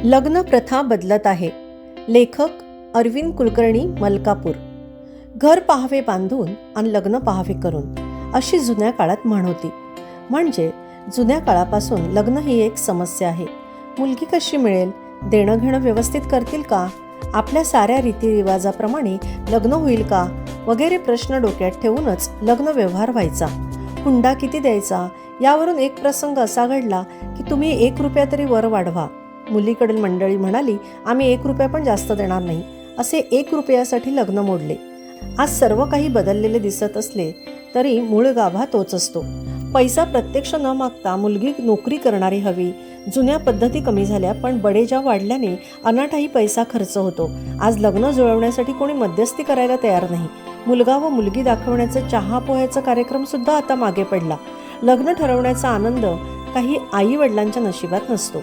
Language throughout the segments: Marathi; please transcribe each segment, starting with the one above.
लग्न प्रथा बदलत आहे. लेखक अरविंद कुलकर्णी, मलकापूर. घर पाहावे बांधून आणि लग्न पाहावे करून, अशी जुन्या काळात म्हण होती. म्हणजे जुन्या काळापासून लग्न ही एक समस्या आहे. मुलगी कशी मिळेल, देणं घेणं व्यवस्थित करतील का, आपल्या साऱ्या रीतिरिवाजाप्रमाणे लग्न होईल का, वगैरे प्रश्न डोक्यात ठेवूनच लग्न व्यवहार व्हायचा. हुंडा किती द्यायचा, यावरून एक प्रसंग असा घडला की तुम्ही 1 रुपया तरी वर वाढवा. मुलीकडील मंडळी म्हणाली, आम्ही 1 रुपया पण जास्त देणार नाही. असे 1 रुपयासाठी लग्न मोडले. आज सर्व काही बदललेले दिसत असले तरी मूळ गाभा तोच असतो. पैसा प्रत्यक्ष न मागता मुलगी नोकरी करणारी हवी. जुन्या पद्धती कमी झाल्या, पण बडेजाव वाढल्याने अनाठाही पैसा खर्च होतो. आज लग्न जुळवण्यासाठी कोणी मध्यस्थी करायला तयार नाही. मुलगा व मुलगी दाखवण्याचं चहा पोह्याचा कार्यक्रम सुद्धा आता मागे पडला. लग्न ठरवण्याचा आनंद काही आई वडिलांच्या नशिबात नसतो.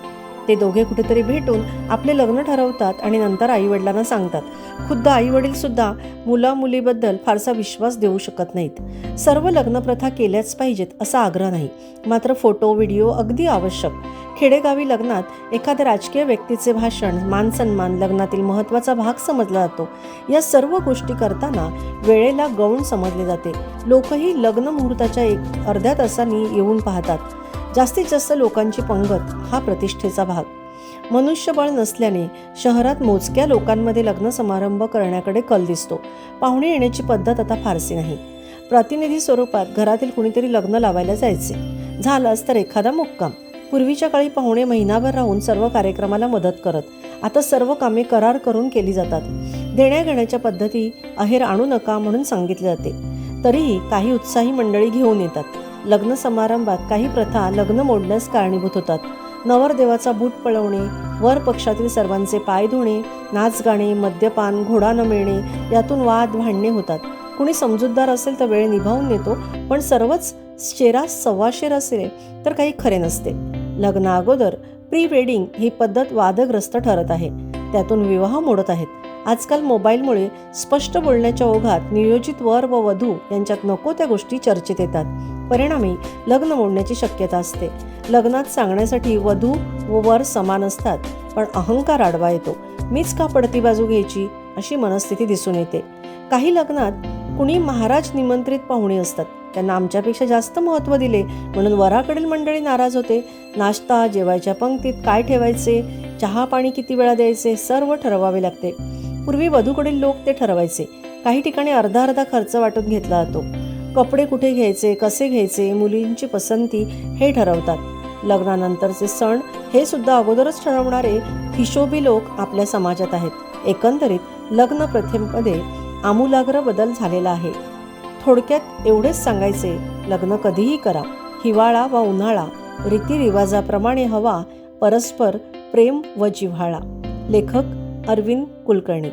ते दोघे कुठेतरी भेटून आपले लग्न ठरवतात आणि नंतर आईवडिलांना सांगतात. खुद्द आईवडील सुद्धा मुला मुलीबद्दल फारसा विश्वास देऊ शकत नाहीत. सर्व लग्नप्रथा केल्याच पाहिजेत असा आग्रह नाही, मात्र फोटो व्हिडिओ अगदी आवश्यक. खेडेगावी लग्नात एखाद्या राजकीय व्यक्तीचे भाषण, मानसन्मान लग्नातील महत्त्वाचा भाग समजला जातो. या सर्व गोष्टी करताना वेळेला गौण समजले जाते. लोकही लग्न मुहूर्ताच्या अर्ध्या तासांनी येऊन पाहतात. जास्तीत जास्त लोकांची पंगत हा प्रतिष्ठेचा भाग. मनुष्यबळ नसल्याने शहरात मोजक्या लोकांमध्ये लग्न समारंभ करण्याकडे कल दिसतो. पाहुणे येण्याची पद्धत आता फारसी नाही. प्रतिनिधी स्वरूपात घरातील कुणीतरी लग्न लावायला जायचे. झालंच तर एखादा मुक्काम. पूर्वीच्या काळी पाहुणे महिनाभर राहून सर्व कार्यक्रमाला मदत करत. आता सर्व कामे करार करून केली जातात. देण्याघेण्याच्या पद्धती अहेर आणू नका म्हणून सांगितले जाते. तरीही काही उत्साही मंडळी घेऊन येतात. लग्न समारंभात काही प्रथा लग्न मोडण्यास कारणीभूत होतात. नवरदेवाचा बूट पळवणे, वर पक्षातील सर्वांचे पाय धुणे, नाच गाणे, मद्यपान, घोडा न मिळणे, यातून वाद भांडणे होतात. कुणी समजूतदार असेल तर वेळ निभावून नेतो, पण सर्वच शेरा सव्वाशेर असेल तर काही खरे नसते. लग्ना अगोदर प्री वेडिंग ही पद्धत वादग्रस्त ठरत आहे. त्यातून विवाह मोडत आहेत. आजकाल मोबाईलमुळे स्पष्ट बोलण्याच्या ओघात नियोजित वर व वधू यांच्यात नको त्या गोष्टी चर्चेत येतात. परिणामी लग्न मोडण्याची शक्यता असते. लग्नात सांगण्यासाठी वधू व वर समान असतात, पण अहंकार आडवा येतो. मीच का पडती बाजू घ्यायची, अशी मनस्थिती दिसून येते. काही लग्नात कुणी महाराज निमंत्रित पाहुणे असतात. त्यांना आमच्यापेक्षा जास्त महत्त्व दिले म्हणून वराकडील मंडळी नाराज होते. नाश्ता, जेवायच्या पंक्तीत काय ठेवायचे, चहा पाणी किती वेळा द्यायचे, सर्व ठरवावे लागते. पूर्वी वधूकडील लोक ते ठरवायचे. काही ठिकाणी अर्धा अर्धा खर्च वाटून घेतला जातो. कपडे कुठे घ्यायचे, कसे घ्यायचे, मुलींची पसंती हे ठरवतात. लग्नानंतरचे सण हे सुद्धा अगोदरच ठरवणारे हिशोबी लोक आपल्या समाजात आहेत. एकंदरीत लग्न प्रथेमध्ये आमूलाग्र बदल झालेला आहे. थोडक्यात एवढेच सांगायचे, लग्न कधीही करा. हिवाळा वा उन्हाळा रीतिरिवाजाप्रमाणे हवा, परस्पर प्रेम व जिव्हाळा. लेखक अरविंद कुलकर्णी.